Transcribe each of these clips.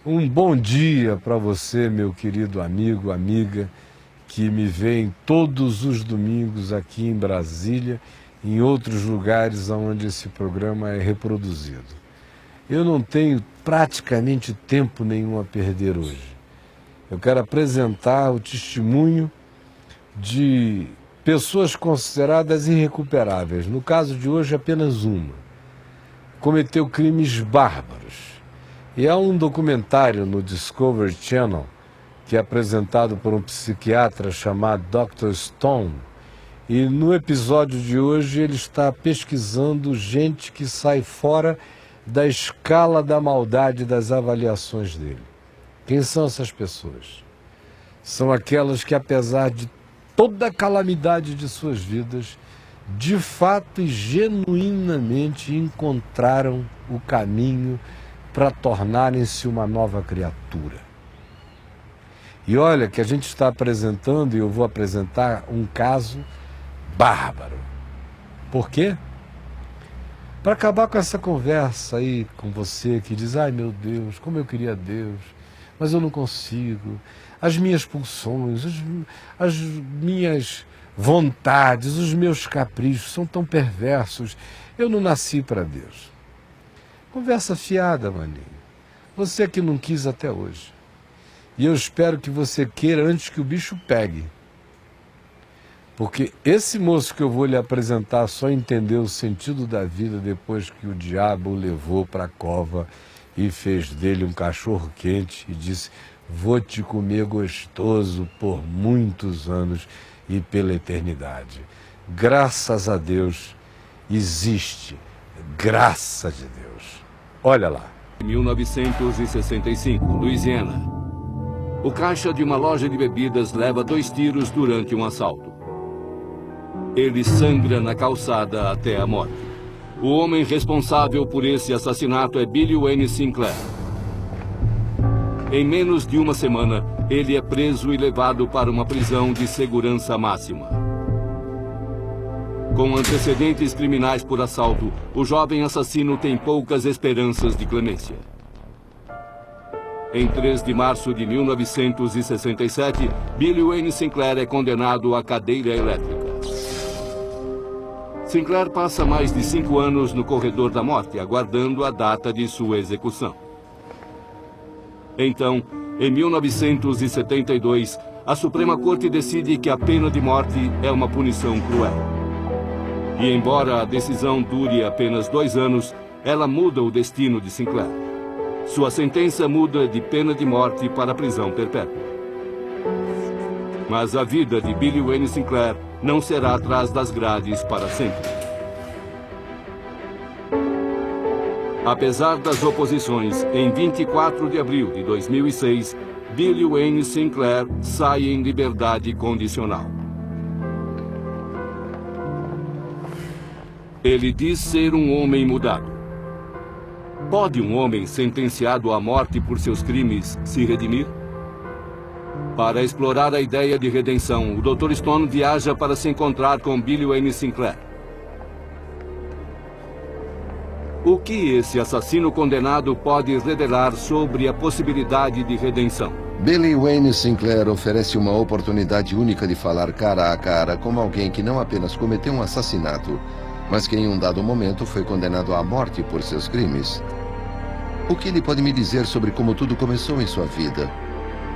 Um bom dia para você, meu querido amigo, amiga, que me vê todos os domingos aqui em Brasília e em outros lugares onde esse programa é reproduzido. Eu não tenho praticamente tempo nenhum a perder hoje. Eu quero apresentar o testemunho de pessoas consideradas irrecuperáveis. No caso de hoje, apenas uma. Cometeu crimes bárbaros. E há um documentário no Discovery Channel que é apresentado por um psiquiatra chamado Dr. Stone. E no episódio de hoje ele está pesquisando gente que sai fora da escala da maldade das avaliações dele. Quem são essas pessoas? São aquelas que, apesar de toda a calamidade de suas vidas, de fato e genuinamente encontraram o caminho para tornarem-se uma nova criatura. E olha que a gente está apresentando, e eu vou apresentar um caso bárbaro. Por quê? Para acabar com essa conversa aí com você que diz, ai meu Deus, como eu queria Deus, mas eu não consigo. As minhas pulsões, as minhas vontades, os meus caprichos são tão perversos. Eu não nasci para Deus. Conversa fiada, maninho. Você que não quis até hoje. E eu espero que você queira antes que o bicho pegue. Porque esse moço que eu vou lhe apresentar só entendeu o sentido da vida depois que o diabo o levou para a cova e fez dele um cachorro quente e disse, vou te comer gostoso por muitos anos e pela eternidade. Graças a Deus existe. Graças a Deus. Olha lá. 1965, Louisiana. O caixa de uma loja de bebidas leva 2 tiros durante um assalto. Ele sangra na calçada até a morte. O homem responsável por esse assassinato é Billy Wayne Sinclair. Em menos de uma semana, ele é preso e levado para uma prisão de segurança máxima. Com antecedentes criminais por assalto, o jovem assassino tem poucas esperanças de clemência. Em 3 de março de 1967, Billy Wayne Sinclair é condenado à cadeira elétrica. Sinclair passa mais de 5 anos no corredor da morte, aguardando a data de sua execução. Então, em 1972, a Suprema Corte decide que a pena de morte é uma punição cruel. E embora a decisão dure apenas 2 anos, ela muda o destino de Sinclair. Sua sentença muda de pena de morte para prisão perpétua. Mas a vida de Billy Wayne Sinclair não será atrás das grades para sempre. Apesar das oposições, em 24 de abril de 2006, Billy Wayne Sinclair sai em liberdade condicional. Ele diz ser um homem mudado. Pode um homem sentenciado à morte por seus crimes se redimir? Para explorar a ideia de redenção, o Dr. Stone viaja para se encontrar com Billy Wayne Sinclair. O que esse assassino condenado pode revelar sobre a possibilidade de redenção? Billy Wayne Sinclair oferece uma oportunidade única de falar cara a cara com alguém que não apenas cometeu um assassinato, mas que em um dado momento foi condenado à morte por seus crimes. O que ele pode me dizer sobre como tudo começou em sua vida?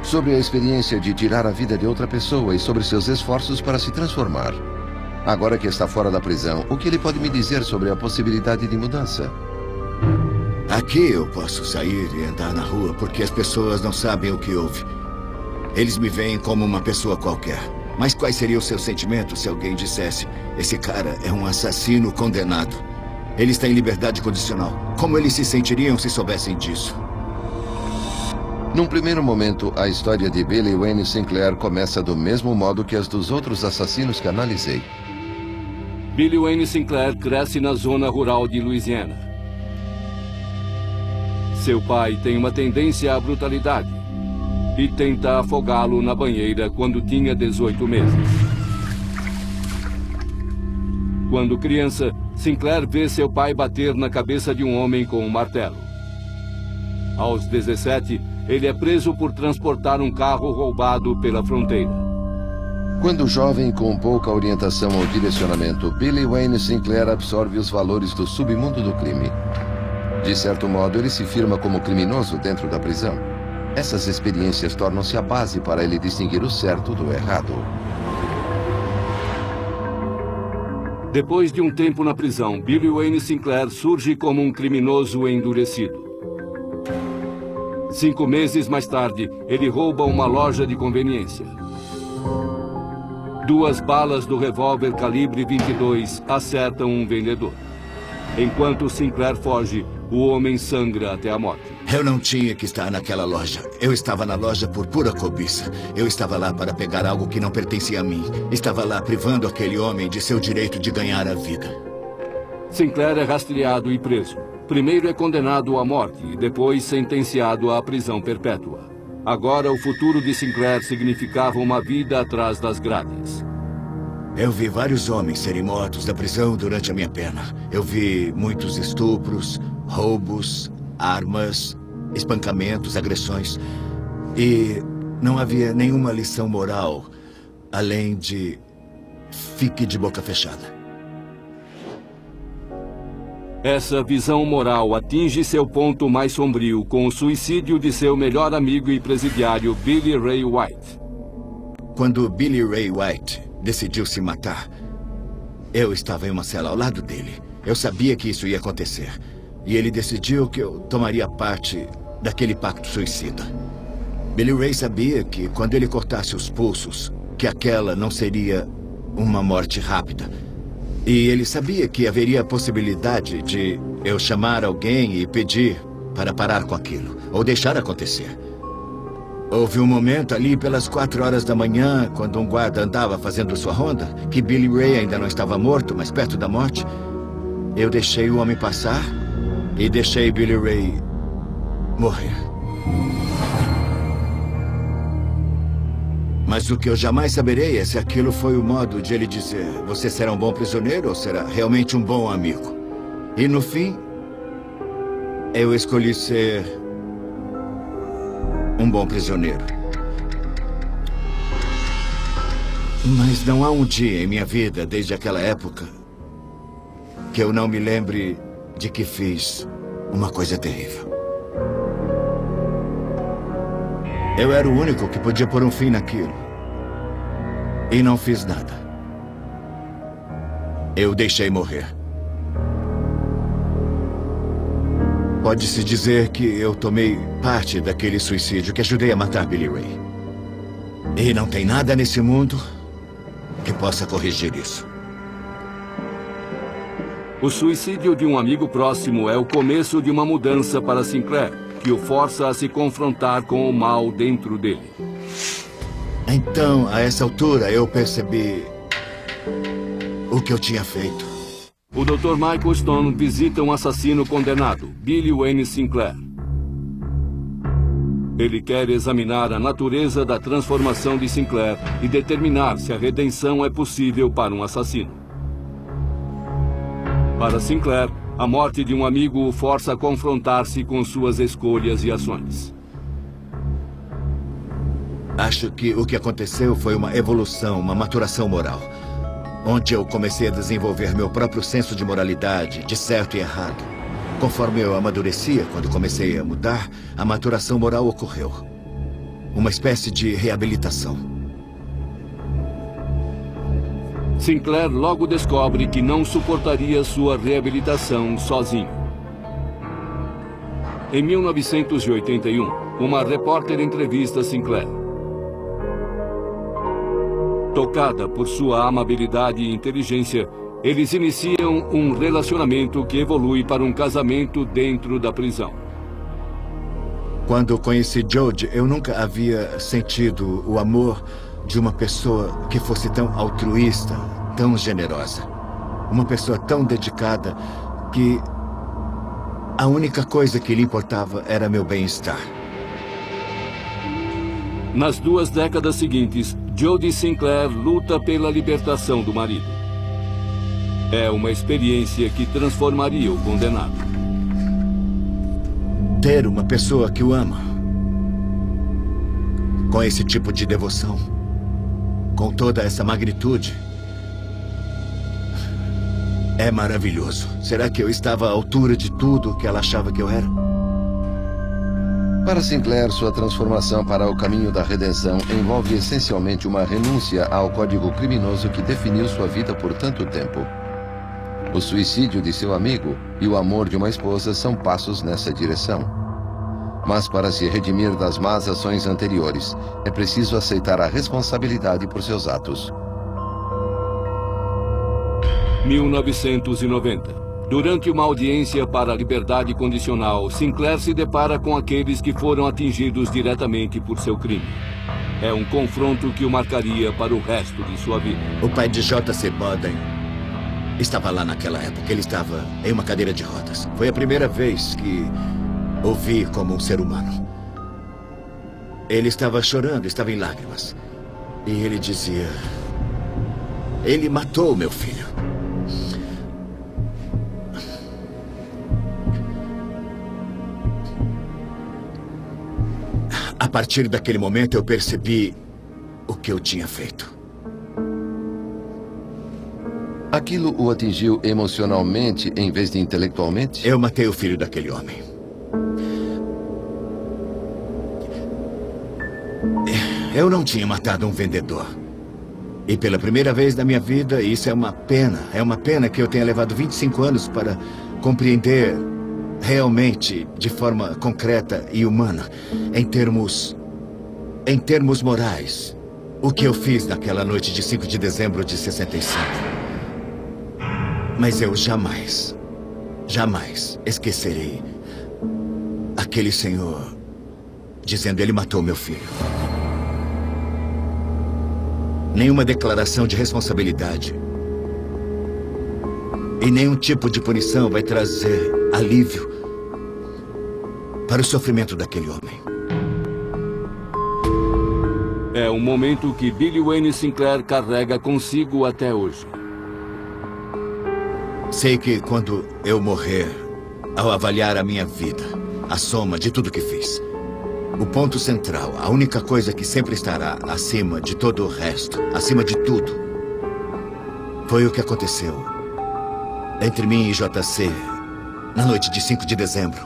Sobre a experiência de tirar a vida de outra pessoa e sobre seus esforços para se transformar. Agora que está fora da prisão, o que ele pode me dizer sobre a possibilidade de mudança? Aqui eu posso sair e andar na rua porque as pessoas não sabem o que houve. Eles me veem como uma pessoa qualquer. Mas quais seriam os seus sentimentos se alguém dissesse, esse cara é um assassino condenado? Ele está em liberdade condicional. Como eles se sentiriam se soubessem disso? Num primeiro momento, a história de Billy Wayne Sinclair começa do mesmo modo que as dos outros assassinos que analisei. Billy Wayne Sinclair cresce na zona rural de Louisiana. Seu pai tem uma tendência à brutalidade e tenta afogá-lo na banheira quando tinha 18 meses. Quando criança, Sinclair vê seu pai bater na cabeça de um homem com um martelo. Aos 17, ele é preso por transportar um carro roubado pela fronteira. Quando jovem com pouca orientação ou direcionamento, Billy Wayne Sinclair absorve os valores do submundo do crime. De certo modo, ele se firma como criminoso dentro da prisão. Essas experiências tornam-se a base para ele distinguir o certo do errado. Depois de um tempo na prisão, Billy Wayne Sinclair surge como um criminoso endurecido. 5 meses mais tarde, ele rouba uma loja de conveniência. 2 balas do revólver calibre 22 acertam um vendedor. Enquanto Sinclair foge, o homem sangra até a morte. Eu não tinha que estar naquela loja. Eu estava na loja por pura cobiça. Eu estava lá para pegar algo que não pertencia a mim. Estava lá privando aquele homem de seu direito de ganhar a vida. Sinclair é rastreado e preso. Primeiro é condenado à morte e depois sentenciado à prisão perpétua. Agora o futuro de Sinclair significava uma vida atrás das grades. Eu vi vários homens serem mortos da prisão durante a minha pena. Eu vi muitos estupros, roubos, armas, espancamentos, agressões. E não havia nenhuma lição moral, além de fique de boca fechada. Essa visão moral atinge seu ponto mais sombrio com o suicídio de seu melhor amigo e presidiário, Billy Ray White. Quando Billy Ray White decidiu se matar, eu estava em uma cela ao lado dele. Eu sabia que isso ia acontecer. E ele decidiu que eu tomaria parte daquele pacto suicida. Billy Ray sabia que quando ele cortasse os pulsos, que aquela não seria uma morte rápida. E ele sabia que haveria a possibilidade de eu chamar alguém e pedir para parar com aquilo, ou deixar acontecer. Houve um momento ali pelas 4 horas da manhã, quando um guarda andava fazendo sua ronda, que Billy Ray ainda não estava morto, mas perto da morte. Eu deixei o homem passar e deixei Billy Ray morrer. Mas o que eu jamais saberei é se aquilo foi o modo de ele dizer: você será um bom prisioneiro ou será realmente um bom amigo? E no fim, eu escolhi ser um bom prisioneiro. Mas não há um dia em minha vida, desde aquela época, que eu não me lembre de que fiz uma coisa terrível. Eu era o único que podia pôr um fim naquilo. E não fiz nada. Eu deixei morrer. Pode-se dizer que eu tomei parte daquele suicídio, que ajudei a matar Billy Ray. E não tem nada nesse mundo que possa corrigir isso. O suicídio de um amigo próximo é o começo de uma mudança para Sinclair, que o força a se confrontar com o mal dentro dele. Então, a essa altura, eu percebi o que eu tinha feito. O Dr. Michael Stone visita um assassino condenado, Billy Wayne Sinclair. Ele quer examinar a natureza da transformação de Sinclair e determinar se a redenção é possível para um assassino. Para Sinclair, a morte de um amigo o força a confrontar-se com suas escolhas e ações. Acho que o que aconteceu foi uma evolução, uma maturação moral, onde eu comecei a desenvolver meu próprio senso de moralidade, de certo e errado. Conforme eu amadurecia, quando comecei a mudar, a maturação moral ocorreu. Uma espécie de reabilitação. Sinclair logo descobre que não suportaria sua reabilitação sozinho. Em 1981, uma repórter entrevista Sinclair. Tocada por sua amabilidade e inteligência, eles iniciam um relacionamento que evolui para um casamento dentro da prisão. Quando conheci Jody, eu nunca havia sentido o amor de uma pessoa que fosse tão altruísta, tão generosa. Uma pessoa tão dedicada que a única coisa que lhe importava era meu bem-estar. Nas 2 décadas seguintes, Jody Sinclair luta pela libertação do marido. É uma experiência que transformaria o condenado. Ter uma pessoa que o ama com esse tipo de devoção, com toda essa magnitude. É maravilhoso. Será que eu estava à altura de tudo que ela achava que eu era? Para Sinclair, sua transformação para o caminho da redenção envolve essencialmente uma renúncia ao código criminoso que definiu sua vida por tanto tempo. O suicídio de seu amigo e o amor de uma esposa são passos nessa direção. Mas para se redimir das más ações anteriores, é preciso aceitar a responsabilidade por seus atos. 1990. Durante uma audiência para a liberdade condicional, Sinclair se depara com aqueles que foram atingidos diretamente por seu crime. É um confronto que o marcaria para o resto de sua vida. O pai de J.C. Boden estava lá naquela época. Ele estava em uma cadeira de rodas. Foi a primeira vez que o vi como um ser humano. Ele estava chorando, estava em lágrimas. E ele dizia: ele matou meu filho. A partir daquele momento eu percebi o que eu tinha feito. Aquilo o atingiu emocionalmente em vez de intelectualmente? Eu matei o filho daquele homem. Eu não tinha matado um vendedor. E pela primeira vez na minha vida, isso é uma pena. É uma pena que eu tenha levado 25 anos para compreender realmente, de forma concreta e humana, em termos morais, o que eu fiz naquela noite de 5 de dezembro de 65. Mas eu jamais esquecerei aquele senhor dizendo: ele matou meu filho. Nenhuma declaração de responsabilidade e nenhum tipo de punição vai trazer alívio para o sofrimento daquele homem. É um momento que Billy Wayne Sinclair carrega consigo até hoje. Sei que quando eu morrer, ao avaliar a minha vida, a soma de tudo que fiz, o ponto central, a única coisa que sempre estará acima de todo o resto, acima de tudo, foi o que aconteceu entre mim e JC na noite de 5 de dezembro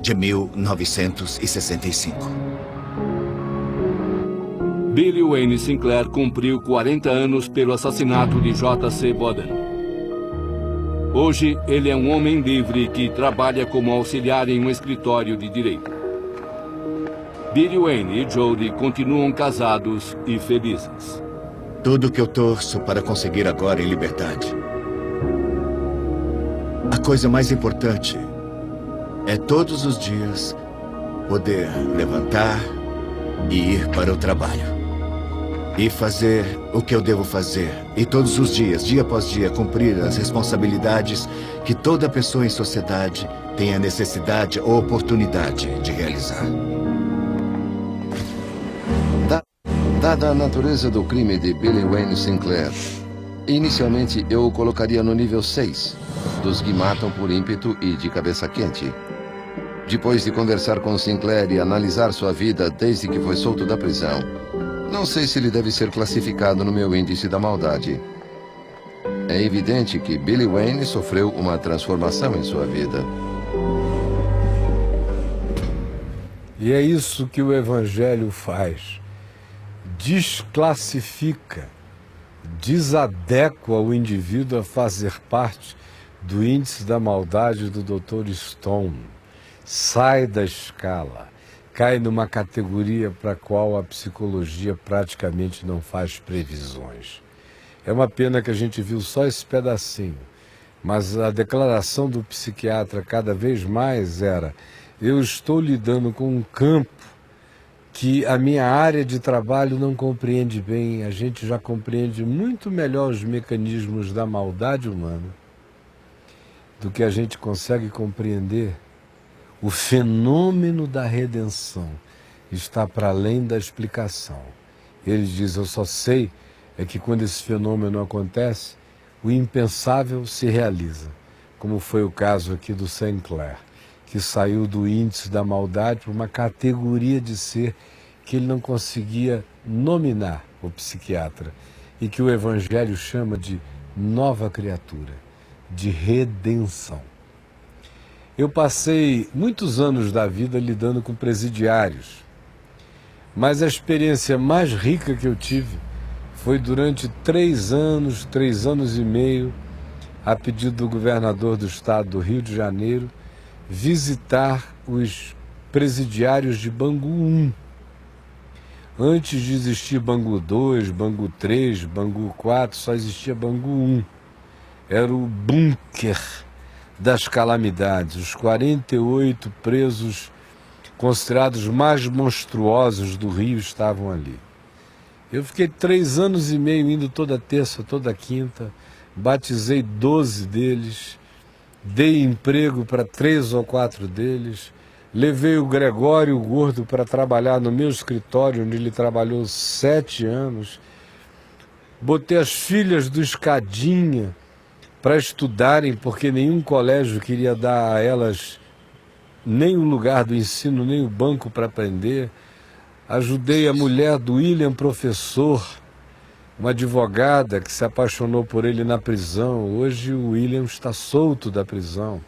de 1965. Billy Wayne Sinclair cumpriu 40 anos pelo assassinato de J.C. Boden. Hoje, ele é um homem livre que trabalha como auxiliar em um escritório de direito. Billy Wayne e Jody continuam casados e felizes. Tudo que eu torço para conseguir agora em liberdade, a coisa mais importante é todos os dias poder levantar e ir para o trabalho. E fazer o que eu devo fazer. E todos os dias, dia após dia, cumprir as responsabilidades que toda pessoa em sociedade tem a necessidade ou oportunidade de realizar. Dada a natureza do crime de Billy Wayne Sinclair, inicialmente eu o colocaria no nível 6, dos que matam por ímpeto e de cabeça quente. Depois de conversar com Sinclair e analisar sua vida desde que foi solto da prisão, não sei se ele deve ser classificado no meu índice da maldade. É evidente que Billy Wayne sofreu uma transformação em sua vida. E é isso que o Evangelho faz. Desclassifica, desadequa o indivíduo a fazer parte do índice da maldade do Dr. Stone. Sai da escala, cai numa categoria para a qual a psicologia praticamente não faz previsões. É uma pena que a gente viu só esse pedacinho, mas a declaração do psiquiatra cada vez mais era: eu estou lidando com um campo que a minha área de trabalho não compreende bem. A gente já compreende muito melhor os mecanismos da maldade humana do que a gente consegue compreender o fenômeno da redenção. Está para além da explicação. Ele diz: eu só sei é que quando esse fenômeno acontece, o impensável se realiza, como foi o caso aqui do Sinclair, que saiu do índice da maldade para uma categoria de ser que ele não conseguia nominar o psiquiatra e que o Evangelho chama de nova criatura, de redenção. Eu passei muitos anos da vida lidando com presidiários, mas a experiência mais rica que eu tive foi durante 3 anos e meio, a pedido do governador do estado do Rio de Janeiro, visitar os presidiários de Bangu 1. Antes de existir Bangu 2, Bangu 3, Bangu 4, só existia Bangu 1. Era o bunker das calamidades. Os 48 presos considerados mais monstruosos do Rio estavam ali. Eu fiquei 3 anos e meio indo toda terça, toda quinta, batizei 12 deles, dei emprego para 3 ou 4 deles, levei o Gregório Gordo para trabalhar no meu escritório, onde ele trabalhou 7 anos, botei as filhas do Escadinha para estudarem, porque nenhum colégio queria dar a elas nem o lugar do ensino, nem o banco para aprender. Ajudei a mulher do William, professor, uma advogada que se apaixonou por ele na prisão. Hoje o William está solto da prisão.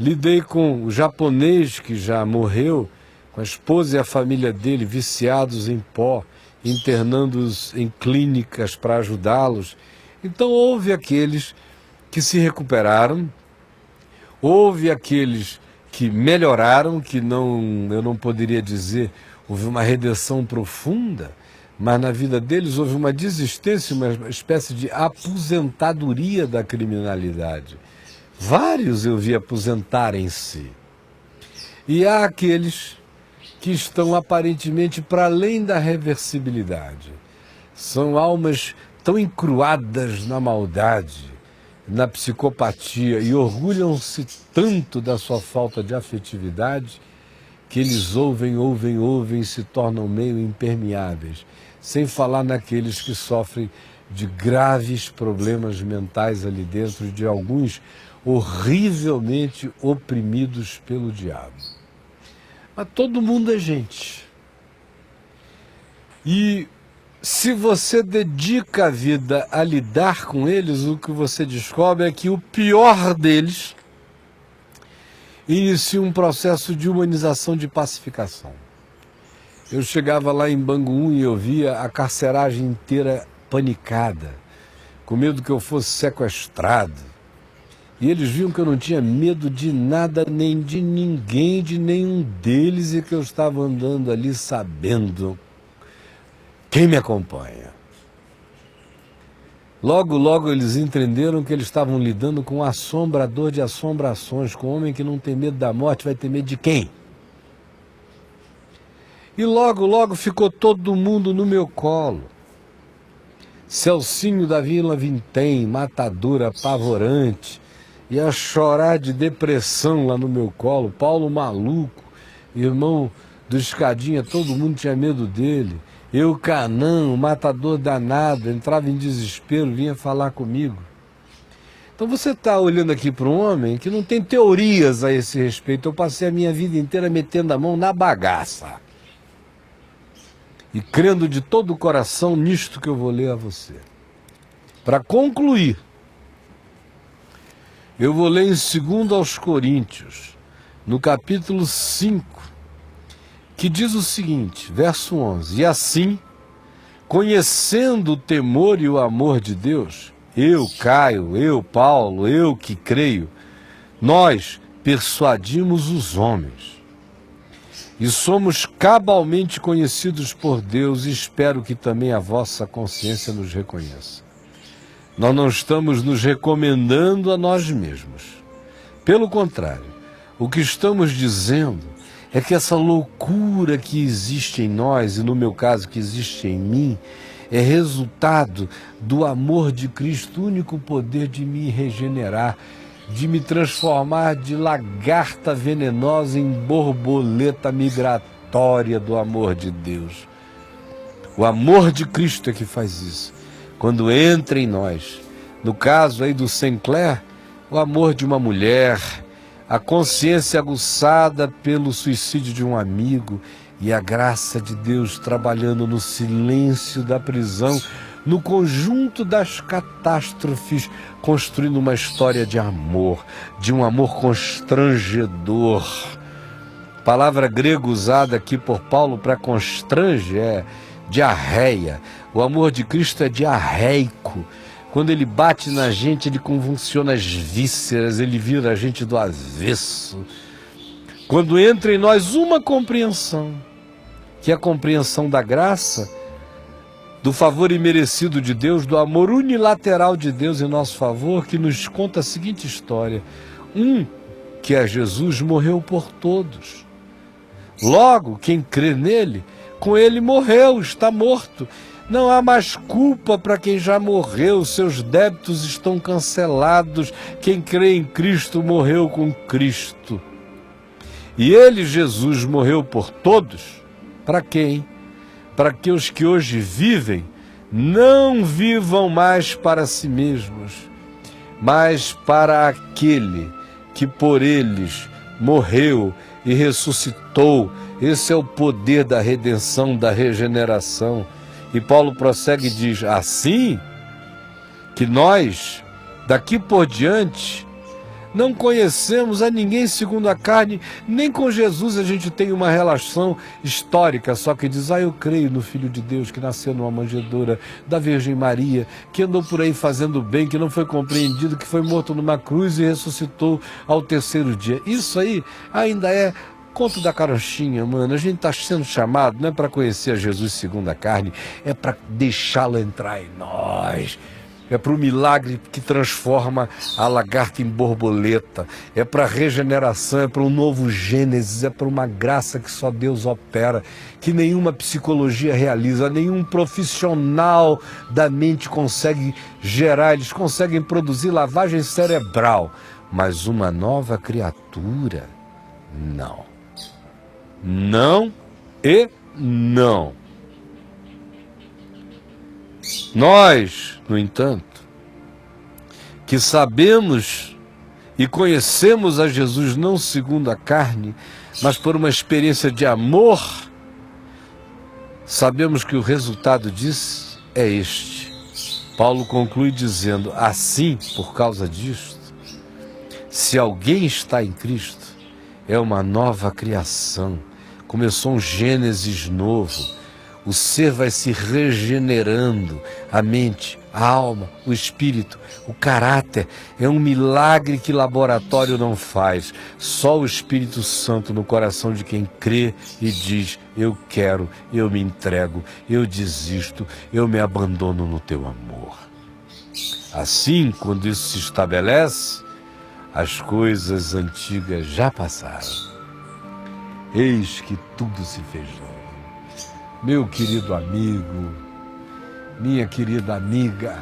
Lidei com o japonês que já morreu, com a esposa e a família dele, viciados em pó, internando-os em clínicas para ajudá-los. Então houve aqueles que se recuperaram, houve aqueles que melhoraram, que eu não poderia dizer, houve uma redenção profunda, mas na vida deles houve uma desistência, uma espécie de aposentadoria da criminalidade. Vários eu vi aposentarem-se. E há aqueles que estão aparentemente para além da reversibilidade. São almas tão encruadas na maldade, na psicopatia, e orgulham-se tanto da sua falta de afetividade que eles ouvem e se tornam meio impermeáveis, sem falar naqueles que sofrem de graves problemas mentais ali dentro, de alguns horrivelmente oprimidos pelo diabo. Mas todo mundo é gente. E se você dedica a vida a lidar com eles, o que você descobre é que o pior deles inicia um processo de humanização, de pacificação. Eu chegava lá em Bangu 1 e eu via a carceragem inteira panicada, com medo que eu fosse sequestrado. E eles viam que eu não tinha medo de nada, nem de ninguém, de nenhum deles, e que eu estava andando ali sabendo quem me acompanha. Logo, logo eles entenderam que eles estavam lidando com um assombrador de assombrações, com um homem que não tem medo da morte, vai ter medo de quem? E logo, logo ficou todo mundo no meu colo. Celcinho da Vila Vintém, matador, apavorante, ia chorar de depressão lá no meu colo. Paulo Maluco, irmão do Escadinha, todo mundo tinha medo dele. Eu, Canã, o matador danado, entrava em desespero, vinha falar comigo. Então você está olhando aqui para um homem que não tem teorias a esse respeito. Eu passei a minha vida inteira metendo a mão na bagaça e crendo de todo o coração nisto que eu vou ler a você. Para concluir, eu vou ler em 2 aos Coríntios, no capítulo 5, que diz o seguinte, verso 11: E assim, conhecendo o temor e o amor de Deus, eu, Caio, eu, Paulo, eu que creio, nós persuadimos os homens. E somos cabalmente conhecidos por Deus, e espero que também a vossa consciência nos reconheça. Nós não estamos nos recomendando a nós mesmos. Pelo contrário, o que estamos dizendo é que essa loucura que existe em nós, e no meu caso que existe em mim, é resultado do amor de Cristo, o único poder de me regenerar, de me transformar de lagarta venenosa em borboleta migratória do amor de Deus. O amor de Cristo é que faz isso. Quando entra em nós, no caso aí do Sinclair, o amor de uma mulher, a consciência aguçada pelo suicídio de um amigo e a graça de Deus trabalhando no silêncio da prisão, no conjunto das catástrofes, construindo uma história de amor, de um amor constrangedor. A palavra grega usada aqui por Paulo para constranger é diarreia. O amor de Cristo é diarreico. Quando ele bate na gente, ele convulsiona as vísceras, ele vira a gente do avesso. Quando entra em nós uma compreensão, que é a compreensão da graça, do favor imerecido de Deus, do amor unilateral de Deus em nosso favor, que nos conta a seguinte história. Que é Jesus, morreu por todos. Logo, quem crê nele, com ele morreu, está morto. Não há mais culpa para quem já morreu, seus débitos estão cancelados. Quem crê em Cristo morreu com Cristo. E ele, Jesus, morreu por todos. Para quem? Para que os que hoje vivem não vivam mais para si mesmos, mas para aquele que por eles morreu e ressuscitou. Esse é o poder da redenção, da regeneração. E Paulo prossegue e diz, assim que nós, daqui por diante, não conhecemos a ninguém segundo a carne, nem com Jesus a gente tem uma relação histórica, só que diz, eu creio no Filho de Deus que nasceu numa manjedoura da Virgem Maria, que andou por aí fazendo bem, que não foi compreendido, que foi morto numa cruz e ressuscitou ao terceiro dia. Isso aí ainda é conto da carochinha, mano. A gente está sendo chamado, não é para conhecer a Jesus segundo a carne, é para deixá-lo entrar em nós. É para o milagre que transforma a lagarta em borboleta, é para a regeneração, é para um novo Gênesis, é para uma graça que só Deus opera, que nenhuma psicologia realiza, nenhum profissional da mente consegue gerar. Eles conseguem produzir lavagem cerebral, mas uma nova criatura, não. Não e não. Nós, no entanto, que sabemos e conhecemos a Jesus não segundo a carne, mas por uma experiência de amor, sabemos que o resultado disso é este. Paulo conclui dizendo, assim, por causa disto, se alguém está em Cristo, é uma nova criação, começou um Gênesis novo. O ser vai se regenerando, a mente, a alma, o espírito, o caráter. É um milagre que laboratório não faz. Só o Espírito Santo no coração de quem crê e diz, eu quero, eu me entrego, eu desisto, eu me abandono no teu amor. Assim, quando isso se estabelece, as coisas antigas já passaram. Eis que tudo se fez novo. Meu querido amigo, minha querida amiga,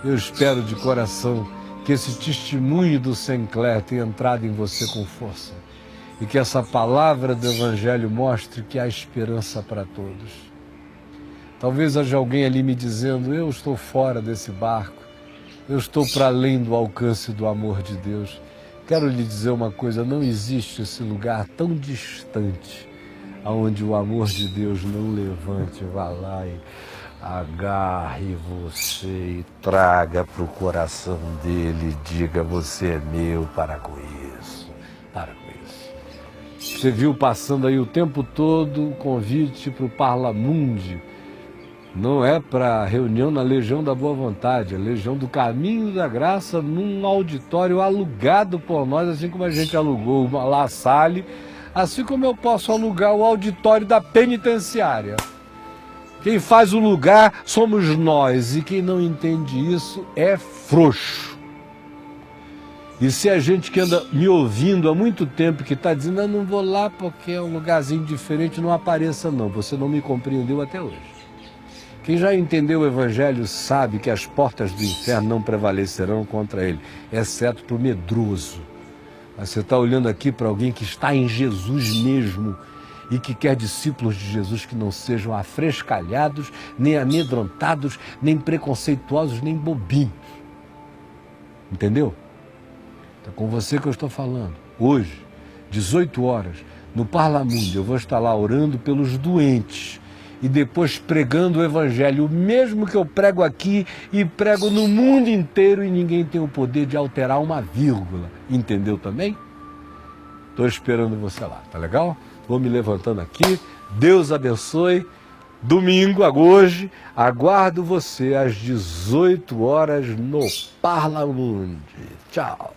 eu espero de coração que esse testemunho do Sinclair tenha entrado em você com força e que essa palavra do Evangelho mostre que há esperança para todos. Talvez haja alguém ali me dizendo, eu estou fora desse barco, eu estou para além do alcance do amor de Deus. Quero lhe dizer uma coisa, não existe esse lugar tão distante onde o amor de Deus não levante, vá lá e agarre você e traga para o coração dele e diga, você é meu, para com isso, para com isso. Você viu passando aí o tempo todo o convite para o Parlamundi, não é para reunião na Legião da Boa Vontade, a Legião do Caminho da Graça, num auditório alugado por nós, assim como a gente alugou uma La Salle, assim como eu posso alugar o auditório da penitenciária. Quem faz o lugar somos nós, e quem não entende isso é frouxo. E se a gente que anda me ouvindo há muito tempo, que está dizendo, eu não vou lá porque é um lugarzinho diferente, não apareça não, você não me compreendeu até hoje. Quem já entendeu o Evangelho sabe que as portas do inferno não prevalecerão contra ele, exceto para o medroso. Mas você está olhando aqui para alguém que está em Jesus mesmo e que quer discípulos de Jesus que não sejam afrescalhados, nem amedrontados, nem preconceituosos, nem bobinhos. Entendeu? É com você que eu estou falando. hoje, 18 horas, no Parlamundo, eu vou estar lá orando pelos doentes e depois pregando o Evangelho, o mesmo que eu prego aqui e prego no mundo inteiro, e ninguém tem o poder de alterar uma vírgula. Entendeu também? Estou esperando você lá, tá legal? Vou me levantando aqui. Deus abençoe. Domingo, hoje, aguardo você às 18 horas no Parlamundo. Tchau.